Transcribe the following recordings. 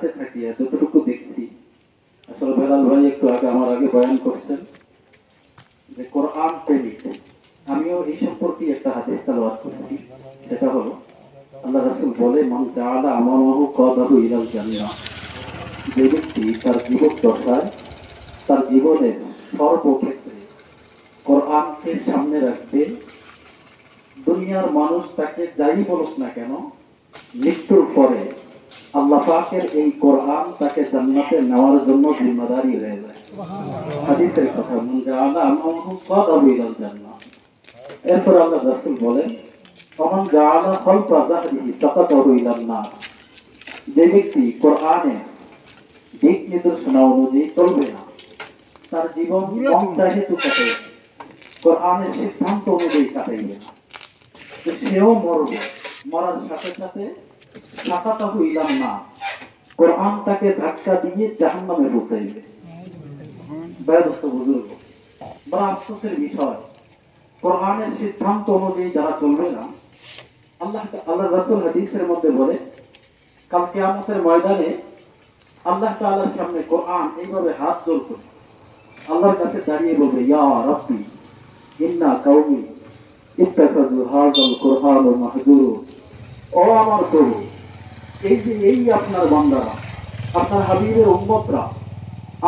কাছে থাকিয়া যতটুকু দেখছি, আসলে বেলাল ভাই একটু আগে আমার আগে বয়ান করছেন যে কোরআন প্রেমিক। আমিও এই সম্পর্কে একটা হাদিস তেলাওয়াত করছি, সেটা হলো আল্লাহ রাসূল বলে, মান জাআলা আমামাহু কাদাহু ইলাল জান্নাহ। যে ব্যক্তি তার জীবন দশায়, তার জীবনের সর্বক্ষেত্রে কোরআনকে সামনে রাখবে, দুনিয়ার মানুষ তাকে যাই বলুক না কেন, মৃত্যুর পরে আল্লাহ পাকের এই কোরআন তাকে জান্নাতে নেওয়ার জন্য জিম্মাদারি হয়ে যায়। হাদিসের কথা, মান জাআলা আমামাহু কাদাহু ইলাল জান্নাহ। এরপর আল্লাহ রাসূল বলেন, ওমান জাআলা খালফা যাহরিহি সাকাতাহু ইলান নার। যে ব্যক্তি কোরআনে দিক নির্দেশনা অনুযায়ী চলবে না, তার জীবন মনচাহিত কাটাইবে, কোরআনের সিদ্ধান্ত অনুযায়ী কাটাইবে না, তো সেও মরবে। মরার সাথে সাথে সাকাতাহু ইলান নার, কোরআন তাকে ধাক্কা দিয়ে জাহান্নামে পৌঁছাইবে। বয়োজ্যেষ্ঠ বুজুর্গ, বড় আফসোসের বিষয়, কোরআনের সিদ্ধান্ত অনুযায়ী যারা চলবে না, আল্লাহ রাসূল হাদিসের মধ্যে বলে, কাল কিয়ামতের ময়দানে আল্লাহ তাআলার সামনে কোরআন এইভাবে হাত জোড় করে আল্লাহর কাছে দাঁড়িয়ে বলবে, ইয়া রাব্বি ইন্না কাওমি ইত্তাখাযু হাযাল কুরআন মাহজুর। ও আমার প্রভু, এই যে এই আপনার বান্দারা, আপনার হাবিবের উম্মতরা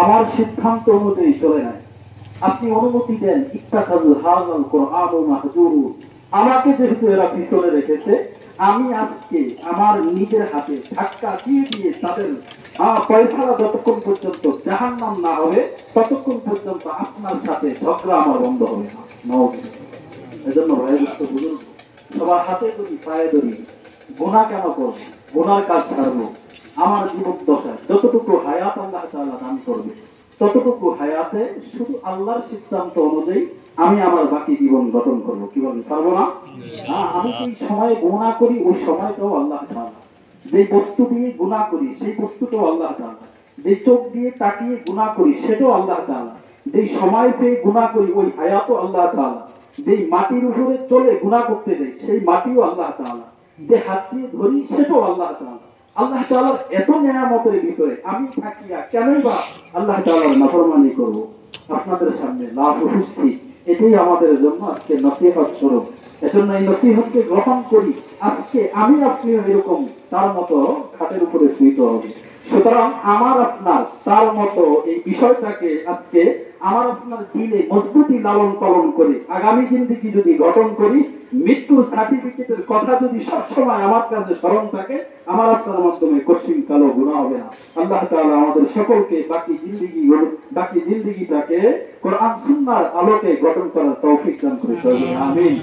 আমার সিদ্ধান্ত অনুযায়ী চলে নাই, আপনি অনুমতি দেন, ইত্তাখাযু হাযাল কুরআন মাহজুর, আমাকে যেহেতু এরা পিছনে রেখেছে, আমি আজকে আমার নিজের হাতে ধাক্কা দিয়ে দিয়ে তাদের ফয়সালা যতক্ষণ পর্যন্ত জাহান্নাম না হবে, ততক্ষণ পর্যন্ত আপনার সাথে ঝগড়া আমার বন্ধ হবে না। এজন্য ভাইয়ের বুঝুন, সবার হাতে ধরি, পায়ে ধরি, গুনাহ কেন করবো, গুনার কাজ ছাড়বো। আমার জীবন দশায় যতটুকু হায়াত আল্লাহ তাআলা দান করবে, ততটুকু হায়াতে শুধু আল্লাহর সিদ্ধান্ত অনুযায়ী আমি আমার বাকি জীবন গঠন করবো। কি বলেন, পারবো না? আমি যে সময় গুনাহ করি, ওই সময়টাও আল্লাহ তাআলা। যে বস্তু দিয়ে গুনাহ করি, সেই বস্তুটাও আল্লাহ তাআলা। যে চোখ দিয়ে তাকিয়ে গুনাহ করি, সেটাও আল্লাহ তাআলা। যে সময় পেয়ে গুনাহ করি, ওই হায়াতও আল্লাহ তাআলা। যে মাটির উপরে চলে গুনাহ করতে যাই, সেই মাটিও আল্লাহ তাআলা। যে হাত দিয়ে ধরি, সেটাও আল্লাহ তাআলা। আল্লাহ তাআলার এত নিয়ামতের ভিতরে আমি থাকিয়া কেনই বা আল্লাহ তাআলার নাফরমানি করব? আপনাদের সামনে লাভ উপস্থিত, এটাই আমাদের জন্য আজকে নসিহত স্বরূপ। এজন্য এই নসিহতকে গ্রহণ করি, আজকে আমি আপনিও এরকম তার মতো খাটের উপরে শুইতে হবে। সুতরাং আমার আপনার তার মতো এই বিষয়টাকে আজকে আমার আপনার দিলে মজবুতি লালন পালন করে আগামী জিন্দেগি যদি গঠন করি, মৃত্যুর সার্টিফিকেটের কথা যদি সবসময় আমার কাছে স্মরণ থাকে, আমার আপনার মাধ্যমে কঠিন কালো গুনাহ হবে না। আল্লাহ তাআলা আমাদের সকলকে বাকি জিন্দেগিটাকে কোরআন সুন্নাহর আলোকে গঠন করার তৌফিক দান করে। আমিন।